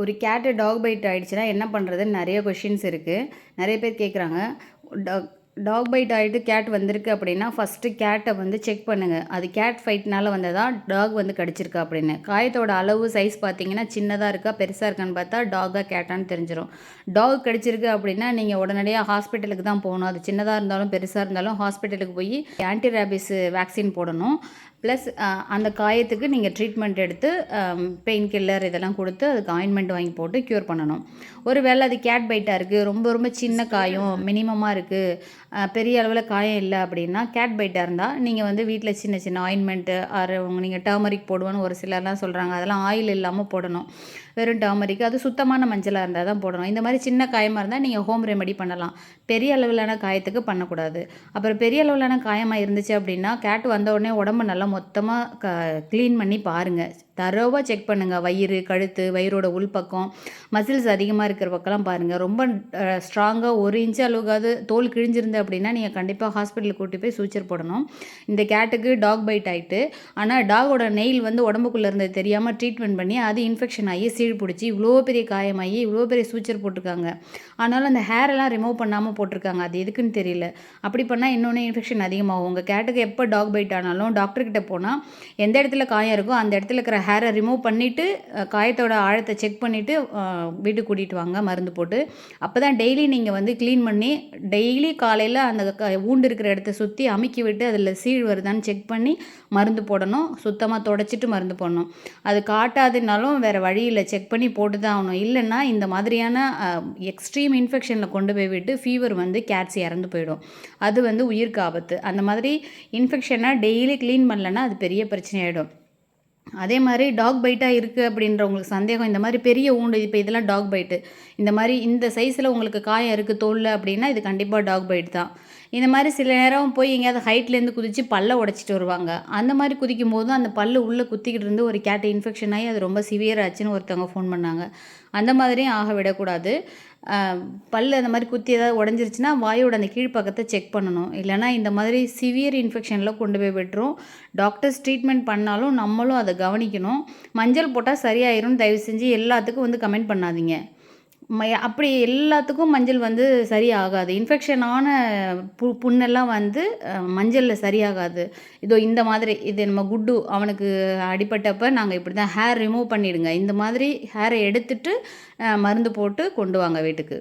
ஒரு கேட்டு talk byte ஆகிடுச்சுன்னா என்ன பண்ணுறதுன்னு நிறைய கொஷின்ஸ் இருக்குது. நிறைய பேர் கேட்குறாங்க. டாக் டாக் பைட் ஆகிட்டு கேட் வந்திருக்கு அப்படின்னா ஃபஸ்ட்டு கேட்டை வந்து செக் பண்ணுங்கள். அது கேட் ஃபைட்னால வந்ததா டாக் வந்து கடிச்சிருக்கா அப்படின்னு. காயத்தோட அளவு சைஸ் பார்த்தீங்கன்னா சின்னதாக இருக்கா பெருசாக இருக்கான்னு பார்த்தா டாகாக கேட்டான்னு தெரிஞ்சிடும். டாக் கடிச்சிருக்கு அப்படின்னா நீங்கள் உடனடியாக ஹாஸ்பிட்டலுக்கு தான் போகணும். அது சின்னதாக இருந்தாலும் பெருசாக இருந்தாலும் ஹாஸ்பிட்டலுக்கு போய் ஆன்டி ரேபிஸ் வேக்சின் போடணும். ப்ளஸ் அந்த காயத்துக்கு நீங்கள் ட்ரீட்மெண்ட் எடுத்து பெயின் கில்லர் இதெல்லாம் கொடுத்து அதுக்கு ஆயின்மெண்ட் வாங்கி போட்டு க்யூர் பண்ணணும். ஒரு வேளை அது கேட் பைட்டாக இருக்குது, ரொம்ப ரொம்ப சின்ன காயம் மினிமமாக இருக்குது, பெரிய அளவில் காயம் இல்லை அப்படின்னா கேட் பைட்டாக இருந்தால் நீங்கள் வந்து வீட்டில் சின்ன சின்ன ஆயின்மெண்ட்டு நீங்கள் டர்மரிக் போடுவோன்னு ஒரு சிலர்லாம் சொல்கிறாங்க. அதெல்லாம் ஆயில் இல்லாமல் போடணும். வெறும் டர்மரிக், அது சுத்தமான மஞ்சளாக இருந்தால் தான் போடணும். இந்த மாதிரி சின்ன காயமாக இருந்தால் நீங்கள் ஹோம் ரெமெடி பண்ணலாம். பெரிய அளவிலான காயத்துக்கு பண்ணக்கூடாது. அப்புறம் பெரிய அளவிலான காயமாக இருந்துச்சு அப்படின்னா கேட் வந்த உடனே உடம்பு நல்லா மொத்தமாக க்ளீன் பண்ணி பாருங்கள். தரோவாக செக் பண்ணுங்கள். வயிறு, கழுத்து, வயிறோட உள்பக்கம், மசில்ஸ் அதிகமாக இருக்கிற பக்கம்லாம் பாருங்கள். ரொம்ப ஸ்ட்ராங்காக 1 இன்ச்சு அளவுக்காவது தோல் கிழிஞ்சிருந்து அப்படின்னா நீங்கள் கண்டிப்பாக ஹாஸ்பிட்டலுக்கு கூட்டி போய் சூச்சர் போடணும். இந்த கேட்டுக்கு டாக் பைட் ஆகிட்டு ஆனால் டாகோட நெயில் வந்து உடம்புக்குள்ளே இருந்தது தெரியாமல் ட்ரீட்மெண்ட் பண்ணி அது இன்ஃபெக்ஷன் ஆகி சீழ் பிடிச்சி இவ்வளோ பெரிய காயமாகி இவ்வளோ பெரிய சூச்சர் போட்டிருக்காங்க. ஆனாலும் அந்த ஹேரெல்லாம் ரிமூவ் பண்ணாமல் போட்டிருக்காங்க. அது எதுக்குன்னு தெரியல. அப்படி பண்ணால் இன்னொன்று இன்ஃபெக்ஷன் அதிகமாகும். உங்கள் கேட்டுக்கு எப்போ டாக் பைட் ஆனாலும் டாக்டர்கிட்ட போனால் எந்த இடத்துல காயம் இருக்கோ அந்த இடத்துல இருக்கிற ஹேரை ரிமூவ் பண்ணிவிட்டு காயத்தோட ஆழத்தை செக் பண்ணிவிட்டு வீட்டுக்கு கூட்டிகிட்டு வாங்க மருந்து போட்டு. அப்போ தான் டெய்லி நீங்கள் வந்து க்ளீன் பண்ணி டெய்லி காலையில் அந்த ஊண்டு இருக்கிற இடத்த சுற்றி அமுக்கி விட்டு அதில் சீழ் வருதான்னு செக் பண்ணி மருந்து போடணும். சுத்தமாக தொடச்சிட்டு மருந்து போடணும். அது காட்டாதுனாலும் வேறு வழியில் செக் பண்ணி போட்டு தான் ஆகணும். இல்லைன்னா இந்த மாதிரியான எக்ஸ்ட்ரீம் இன்ஃபெக்ஷனில் கொண்டு போய் விட்டு ஃபீவர் வந்து கேட்ஸ் இறந்து போயிடும். அது வந்து உயிருக்கு ஆபத்து. அந்த மாதிரி இன்ஃபெக்ஷனை டெய்லி க்ளீன் பண்ணலன்னா அது பெரிய பிரச்சனையாயிடும். அதே மாதிரி டாக் பைட்டாக இருக்குது அப்படின்ற உங்களுக்கு சந்தேகம், இந்த மாதிரி பெரிய ஊண்டு, இப்போ இதெல்லாம் டாக் பைட்டு, இந்த மாதிரி இந்த சைஸில் உங்களுக்கு காயம் இருக்குது தோலில் அப்படின்னா இது கண்டிப்பாக டாக் பைட் தான். இந்த மாதிரி சில நேரம் போய் எங்கேயாவது ஹைட்லேருந்து குதித்து பல்லை உடச்சிட்டு வருவாங்க. அந்த மாதிரி குதிக்கும் போது அந்த பல்லு உள்ளே குத்திக்கிட்டு இருந்து ஒரு கேட்டு இன்ஃபெக்ஷன் ஆகி அது ரொம்ப சிவியர் ஆச்சுன்னு ஒருத்தவங்க ஃபோன் பண்ணாங்க. அந்த மாதிரியும் ஆக விடக்கூடாது. பல் அந்த மாதிரி குத்தி ஏதாவது உடஞ்சிருச்சுன்னா வாயோட அந்த கீழ்ப்பக்கத்தை செக் பண்ணணும். இல்லைனா இந்த மாதிரி சிவியர் இன்ஃபெக்ஷனில் கொண்டு போய் விட்டுரும். டாக்டர்ஸ் ட்ரீட்மெண்ட் பண்ணாலும் நம்மளும் அதை கவனிக்கணும். மஞ்சள் போட்டால் சரியாயிரும். தயவு செஞ்சு எல்லாத்துக்கும் வந்து கமெண்ட் பண்ணாதீங்க. அப்படி எல்லாத்துக்கும் மஞ்சள் வந்து சரியாகாது. இன்ஃபெக்ஷனான புண்ணெல்லாம் வந்து மஞ்சளில் சரியாகாது. இதோ இந்த மாதிரி இது நம்ம குட்டு அவனுக்கு அடிபட்டப்போ நாங்கள் இப்படி தான் ஹேர் ரிமூவ் பண்ணிவிடுங்க. இந்த மாதிரி ஹேரை எடுத்துட்டு மருந்து போட்டு கொண்டு வாங்க வீட்டுக்கு.